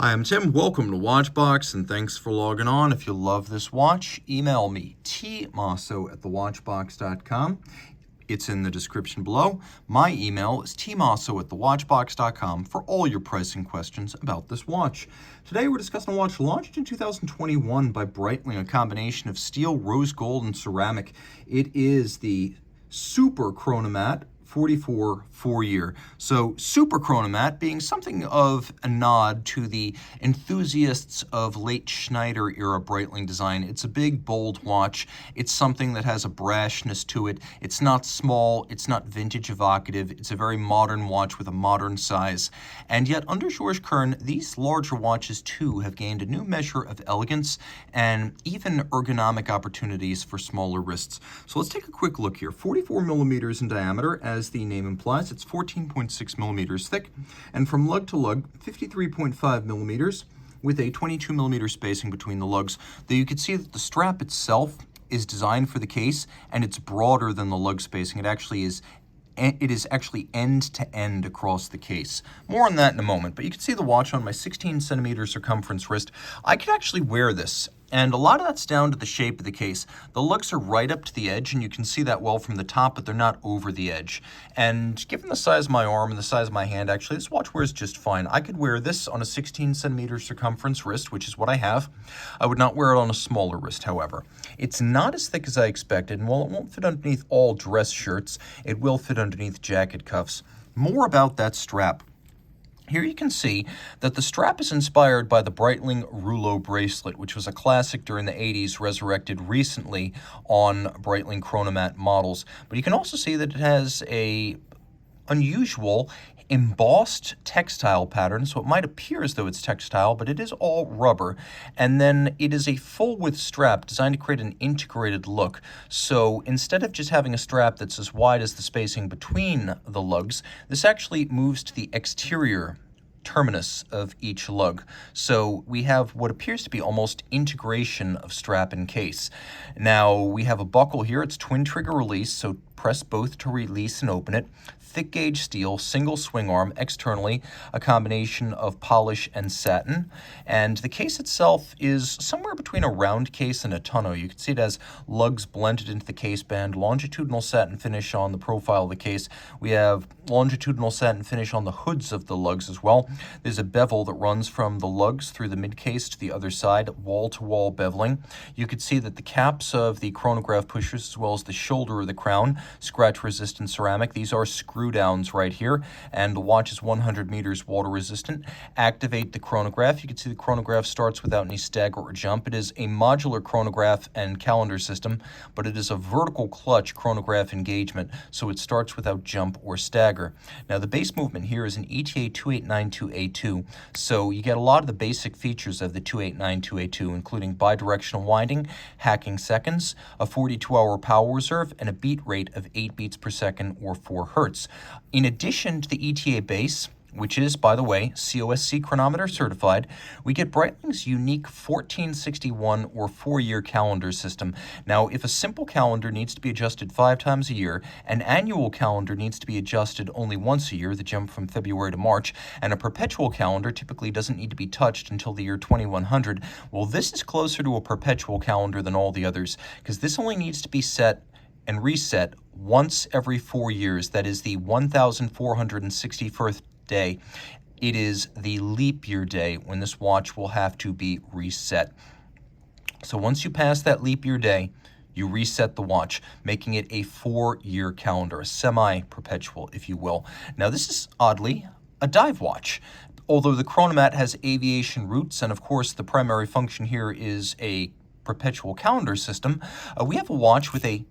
Hi, I'm Tim. Welcome to Watchbox, and thanks for logging on. If you love this watch, email me, tmosso@thewatchbox.com. It's in the description below. My email is tmosso@thewatchbox.com for all your pricing questions about this watch. Today we're discussing a watch launched in 2021 by Breitling, a combination of steel, rose gold, and ceramic. It is the Super Chronomat 44 4-year. So Super Chronomat being something of a nod to the enthusiasts of late Schneider era Breitling design. It's a big, bold watch. It's something that has a brashness to it. It's not small. It's not vintage evocative. It's a very modern watch with a modern size. And yet under George Kern, these larger watches too have gained a new measure of elegance and even ergonomic opportunities for smaller wrists. So let's take a quick look here. 44 millimeters in diameter, as the name implies. It's 14.6 millimeters thick, and from lug to lug, 53.5 millimeters with a 22 millimeter spacing between the lugs. Though you can see that the strap itself is designed for the case, and it's broader than the lug spacing. It is actually end to end across the case. More on that in a moment, but you can see the watch on my 16 centimeter circumference wrist. I could actually wear this, and a lot of that's down to the shape of the case. The lugs are right up to the edge, and you can see that well from the top, but they're not over the edge. And given the size of my arm and the size of my hand, actually, this watch wears just fine. I could wear this on a 16 centimeter circumference wrist, which is what I have. I would not wear it on a smaller wrist, however. It's not as thick as I expected, and while it won't fit underneath all dress shirts, it will fit underneath jacket cuffs. More about that strap. Here you can see that the strap is inspired by the Breitling Rouleau bracelet, which was a classic during the 80s, resurrected recently on Breitling Chronomat models. But you can also see that it has a unusual embossed textile pattern, so it might appear as though it's textile, but it is all rubber. And then it is a full-width strap designed to create an integrated look. So instead of just having a strap that's as wide as the spacing between the lugs, this actually moves to the exterior terminus of each lug. So we have what appears to be almost integration of strap and case. Now we have a buckle here. It's twin trigger release, so press both to release and open it. Thick gauge steel, single swing arm, externally a combination of polish and satin. And the case itself is somewhere between a round case and a tonneau. You can see it has lugs blended into the case band, longitudinal satin finish on the profile of the case. We have longitudinal satin finish on the hoods of the lugs as well. There's a bevel that runs from the lugs through the mid case to the other side, wall-to-wall beveling. You can see that the caps of the chronograph pushers, as well as the shoulder of the crown, scratch-resistant ceramic. These are screw downs right here, and the watch is 100 meters water resistant. Activate the chronograph. You can see the chronograph starts without any stagger or jump. It is a modular chronograph and calendar system, but it is a vertical clutch chronograph engagement, so it starts without jump or stagger. Now the base movement here is an ETA 2892A2, so you get a lot of the basic features of the 2892A2, including bidirectional winding, hacking seconds, a 42-hour power reserve, and a beat rate of 8 beats per second or 4 hertz. In addition to the ETA base, which is, by the way, COSC chronometer certified, we get Breitling's unique 1461 or 4-year calendar system. Now, if a simple calendar needs to be adjusted 5 times a year, an annual calendar needs to be adjusted only once a year, the jump from February to March, and a perpetual calendar typically doesn't need to be touched until the year 2100, well, this is closer to a perpetual calendar than all the others, because this only needs to be set and reset once every 4 years. That is the 1461st day. It is the leap year day when this watch will have to be reset. So once you pass that leap year day, you reset the watch, making it a 4-year calendar, a semi-perpetual, if you will. Now this is oddly a dive watch. Although the Chronomat has aviation roots, and of course the primary function here is a perpetual calendar system, we have a watch with a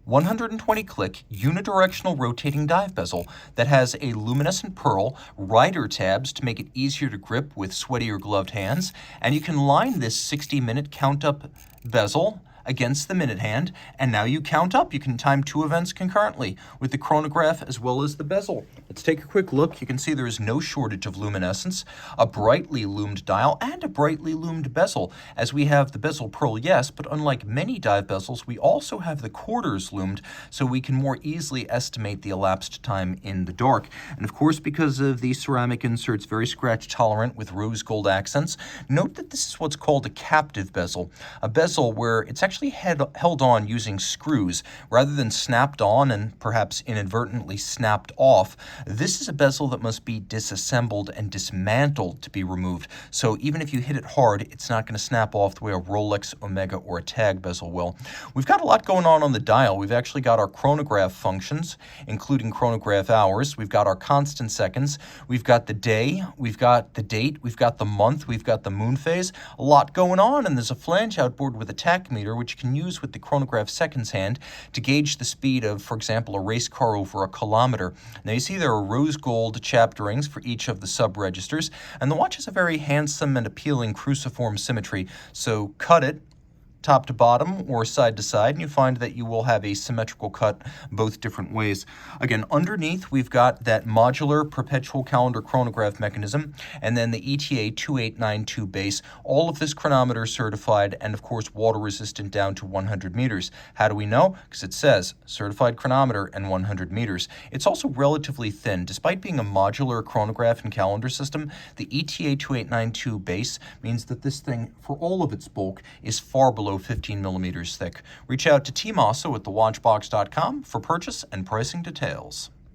120-click unidirectional rotating dive bezel that has a luminescent pearl, rider tabs to make it easier to grip with sweaty or gloved hands, and you can line this 60-minute count-up bezel against the minute hand, and now you count up. You can time 2 events concurrently with the chronograph as well as the bezel. Let's take a quick look. You can see there is no shortage of luminescence, a brightly loomed dial, and a brightly loomed bezel, as we have the bezel pearl, yes, but unlike many dive bezels, we also have the quarters loomed, so we can more easily estimate the elapsed time in the dark. And of course, because of the ceramic inserts, very scratch tolerant with rose gold accents, note that this is what's called a captive bezel, a bezel where it's actually held on using screws rather than snapped on and perhaps inadvertently snapped off. This is a bezel that must be disassembled and dismantled to be removed. So even if you hit it hard, it's not going to snap off the way a Rolex, Omega, or a Tag bezel will. We've got a lot going on the dial. We've actually got our chronograph functions, including chronograph hours. We've got our constant seconds. We've got the day. We've got the date. We've got the month. We've got the moon phase. A lot going on, and there's a flange outboard with a tachymeter, which you can use with the chronograph seconds hand to gauge the speed of, for example, a race car over a kilometer. Now you see there are rose gold chapterings for each of the sub-registers, and the watch has a very handsome and appealing cruciform symmetry, so cut it top to bottom or side to side, and you find that you will have a symmetrical cut both different ways. Again, underneath we've got that modular perpetual calendar chronograph mechanism, and then the ETA 2892 base. All of this chronometer is certified and of course water resistant down to 100 meters. How do we know? Because it says certified chronometer and 100 meters. It's also relatively thin. Despite being a modular chronograph and calendar system, the ETA 2892 base means that this thing, for all of its bulk, is far below 15 millimeters thick. Reach out to Team Mosso at thewatchbox.com for purchase and pricing details.